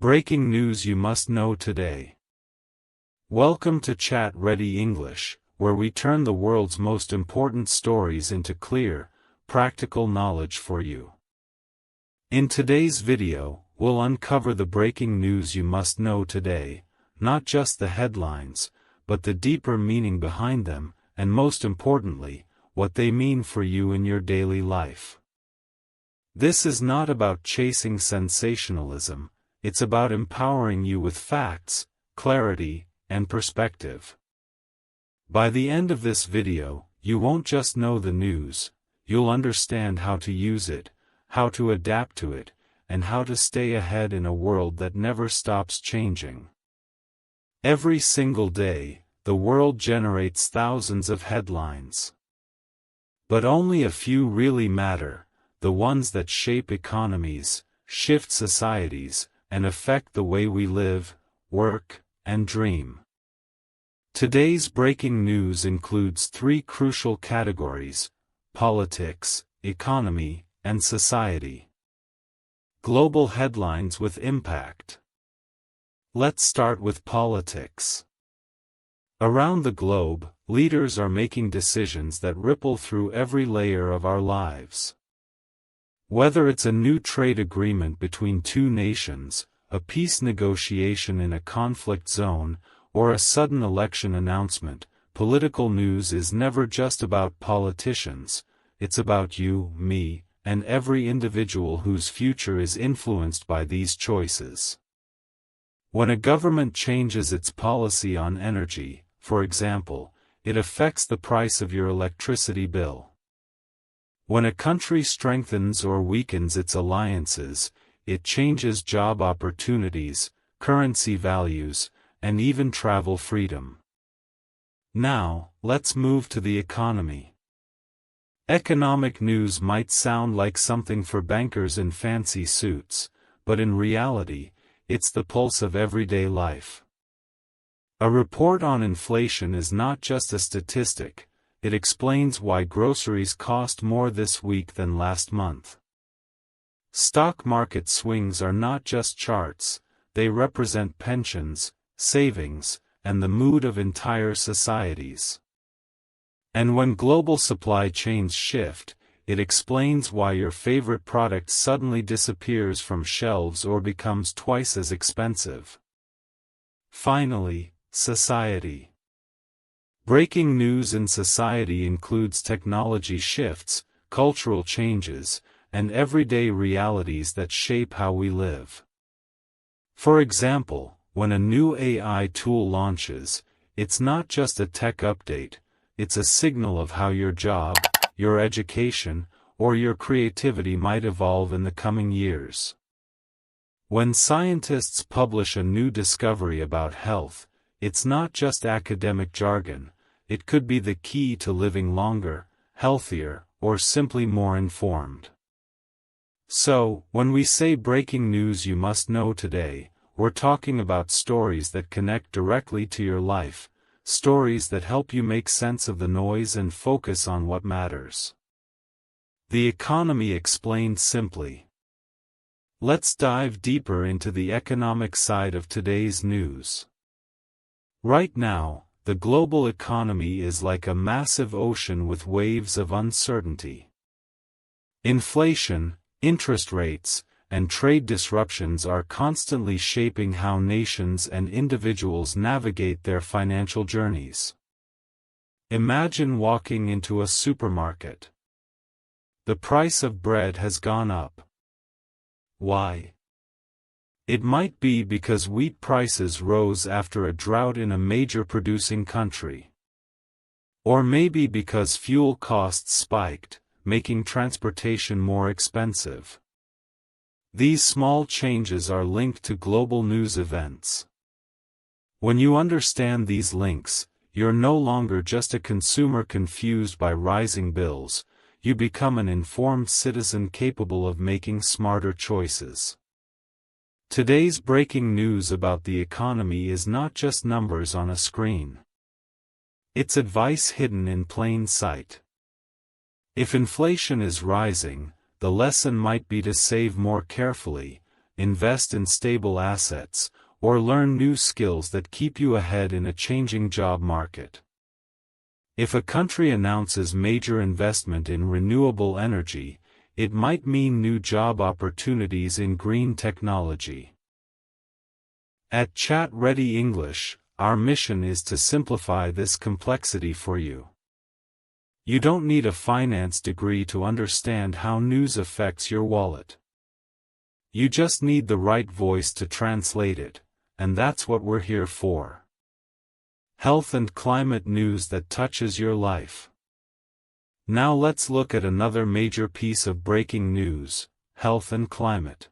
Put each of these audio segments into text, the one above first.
Breaking news you must know today. Welcome to Chat Ready English, where we turn the world's most important stories into clear, practical knowledge for you. In today's video, we'll uncover the breaking news you must know today, not just the headlines, but the deeper meaning behind them, and most importantly, what they mean for you in your daily life. This is not about chasing sensationalism, it's about empowering you with facts, clarity, and perspective. By the end of this video, you won't just know the news, you'll understand how to use it, how to adapt to it, and how to stay ahead in a world that never stops changing. Every single day, the world generates thousands of headlines. But only a few really matter, the ones that shape economies, shift societies, and affect the way we live, work, and dream. Today's breaking news includes three crucial categories: politics, economy, and society. Global headlines with impact. Let's start with politics. Around the globe, leaders are making decisions that ripple through every layer of our lives. Whether it's a new trade agreement between two nations, a peace negotiation in a conflict zone, or a sudden election announcement, political news is never just about politicians, it's about you, me, and every individual whose future is influenced by these choices. When a government changes its policy on energy, for example, it affects the price of your electricity bill. When a country strengthens or weakens its alliances, it changes job opportunities, currency values, and even travel freedom. Now, let's move to the economy. Economic news might sound like something for bankers in fancy suits, but in reality, it's the pulse of everyday life. A report on inflation is not just a statistic, it explains why groceries cost more this week than last month. Stock market swings are not just charts, they represent pensions, savings, and the mood of entire societies. And when global supply chains shift, it explains why your favorite product suddenly disappears from shelves or becomes twice as expensive. Finally, society. Breaking news in society includes technology shifts, cultural changes, and everyday realities that shape how we live. For example, when a new AI tool launches, it's not just a tech update, it's a signal of how your job, your education, or your creativity might evolve in the coming years. When scientists publish a new discovery about health, it's not just academic jargon, it could be the key to living longer, healthier, or simply more informed. So, when we say breaking news you must know today, we're talking about stories that connect directly to your life, stories that help you make sense of the noise and focus on what matters. The economy explained simply. Let's dive deeper into the economic side of today's news. Right now, the global economy is like a massive ocean with waves of uncertainty. Inflation, interest rates, and trade disruptions are constantly shaping how nations and individuals navigate their financial journeys. Imagine walking into a supermarket. The price of bread has gone up. Why? It might be because wheat prices rose after a drought in a major producing country. Or maybe because fuel costs spiked, making transportation more expensive. These small changes are linked to global news events. When you understand these links, you're no longer just a consumer confused by rising bills, you become an informed citizen capable of making smarter choices. Today's breaking news about the economy is not just numbers on a screen. It's advice hidden in plain sight. If inflation is rising, the lesson might be to save more carefully, invest in stable assets, or learn new skills that keep you ahead in a changing job market. If a country announces major investment in renewable energy, it might mean new job opportunities in green technology. At Chat Ready English, our mission is to simplify this complexity for you. You don't need a finance degree to understand how news affects your wallet. You just need the right voice to translate it, and that's what we're here for. Health and climate news that touches your life. Now let's look at another major piece of breaking news: health and climate.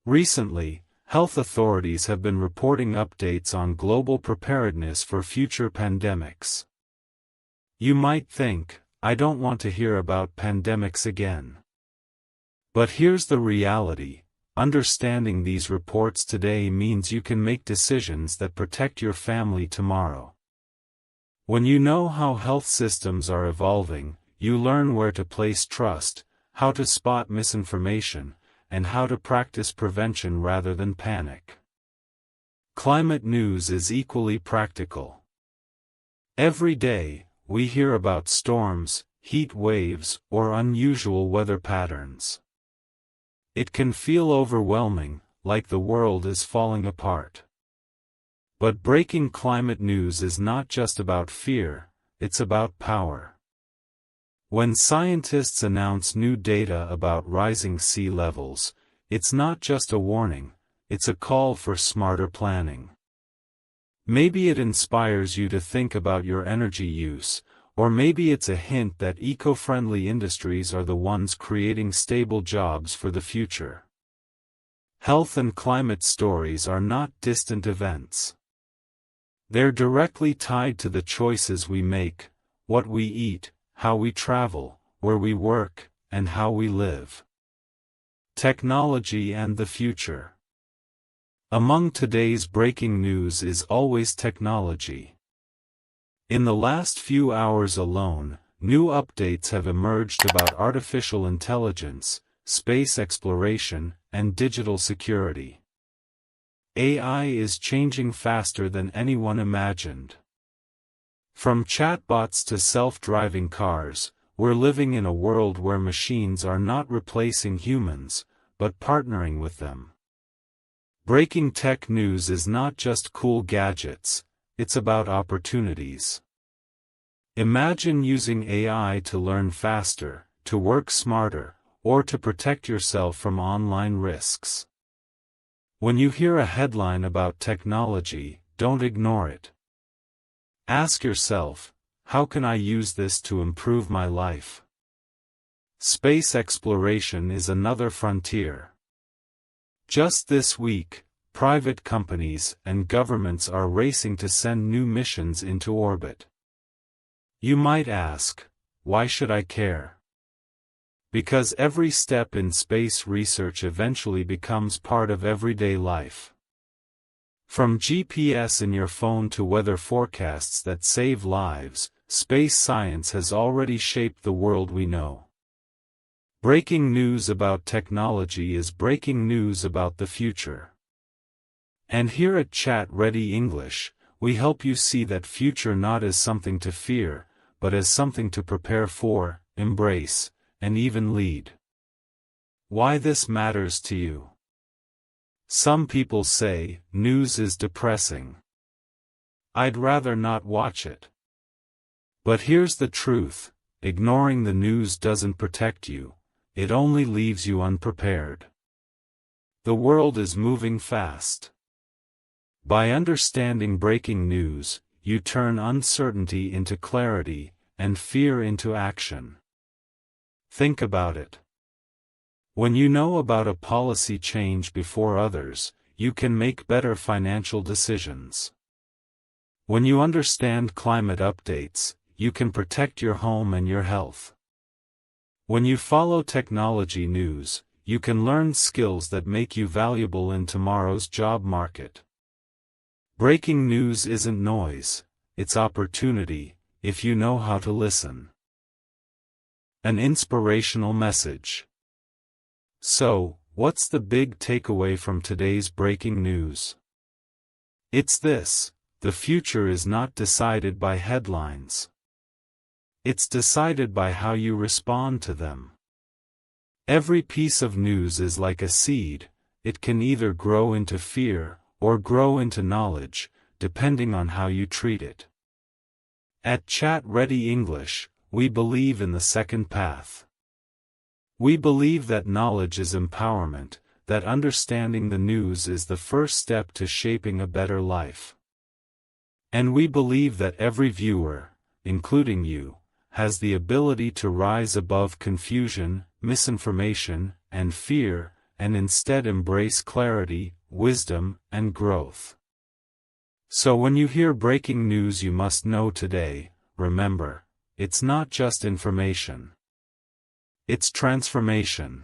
Recently, health authorities have been reporting updates on global preparedness for future pandemics. You might think, I don't want to hear about pandemics again. But here's the reality: understanding these reports today means you can make decisions that protect your family tomorrow. When you know how health systems are evolving, you learn where to place trust, how to spot misinformation, and how to practice prevention rather than panic. Climate news is equally practical. Every day, we hear about storms, heat waves, or unusual weather patterns. It can feel overwhelming, like the world is falling apart. But breaking climate news is not just about fear, it's about power. When scientists announce new data about rising sea levels, it's not just a warning, it's a call for smarter planning. Maybe it inspires you to think about your energy use, or maybe it's a hint that eco-friendly industries are the ones creating stable jobs for the future. Health and climate stories are not distant events. They're directly tied to the choices we make, what we eat, how we travel, where we work, and how we live. Technology and the future. Among today's breaking news is always technology. In the last few hours alone, new updates have emerged about artificial intelligence, space exploration, and digital security. AI is changing faster than anyone imagined. From chatbots to self-driving cars, we're living in a world where machines are not replacing humans, but partnering with them. Breaking tech news is not just cool gadgets, it's about opportunities. Imagine using AI to learn faster, to work smarter, or to protect yourself from online risks. When you hear a headline about technology, don't ignore it. Ask yourself, how can I use this to improve my life? Space exploration is another frontier. Just this week, private companies and governments are racing to send new missions into orbit. You might ask, why should I care? Because every step in space research eventually becomes part of everyday life. From GPS in your phone to weather forecasts that save lives, space science has already shaped the world we know. Breaking news about technology is breaking news about the future. And here at Chat Ready English, we help you see that future not as something to fear, but as something to prepare for, embrace, and even lead. Why this matters to you? Some people say, news is depressing. I'd rather not watch it. But here's the truth, ignoring the news doesn't protect you. It only leaves you unprepared. The world is moving fast. By understanding breaking news, you turn uncertainty into clarity, and fear into action. Think about it. When you know about a policy change before others, you can make better financial decisions. When you understand climate updates, you can protect your home and your health. When you follow technology news, you can learn skills that make you valuable in tomorrow's job market. Breaking news isn't noise, it's opportunity, if you know how to listen. An inspirational message. So, What's the big takeaway from today's breaking news? It's this: the future is not decided by headlines. It's decided by how you respond to them. Every piece of news is like a seed. It can either grow into fear or grow into knowledge, depending on how you treat it. At Chat Ready English, we believe in the second path. We believe that knowledge is empowerment, that understanding the news is the first step to shaping a better life. And we believe that every viewer, including you, has the ability to rise above confusion, misinformation, and fear, and instead embrace clarity, wisdom, and growth. So when you hear breaking news you must know today, remember, it's not just information. It's transformation.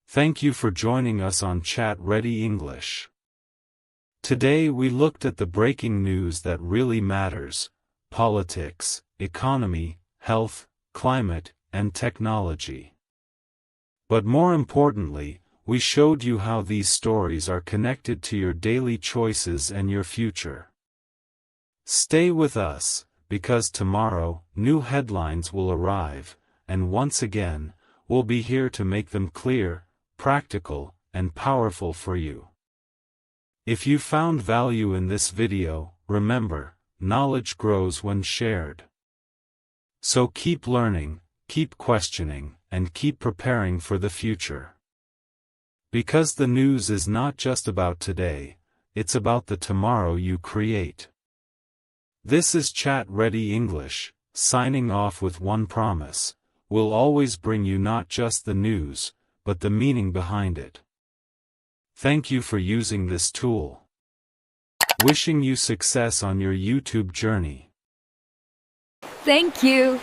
Thank you for joining us on Chat Ready English. Today we looked at the breaking news that really matters: politics, economy, health, climate, and technology. But more importantly, we showed you how these stories are connected to your daily choices and your future. Stay with us, because tomorrow, new headlines will arrive, and once again, we'll be here to make them clear, practical, and powerful for you. If you found value in this video, remember, knowledge grows when shared. So keep learning, keep questioning, and keep preparing for the future. Because the news is not just about today, it's about the tomorrow you create. This is Chat Ready English, signing off with one promise: we'll always bring you not just the news, but the meaning behind it. Thank you for using this tool. Wishing you success on your YouTube journey. Thank you.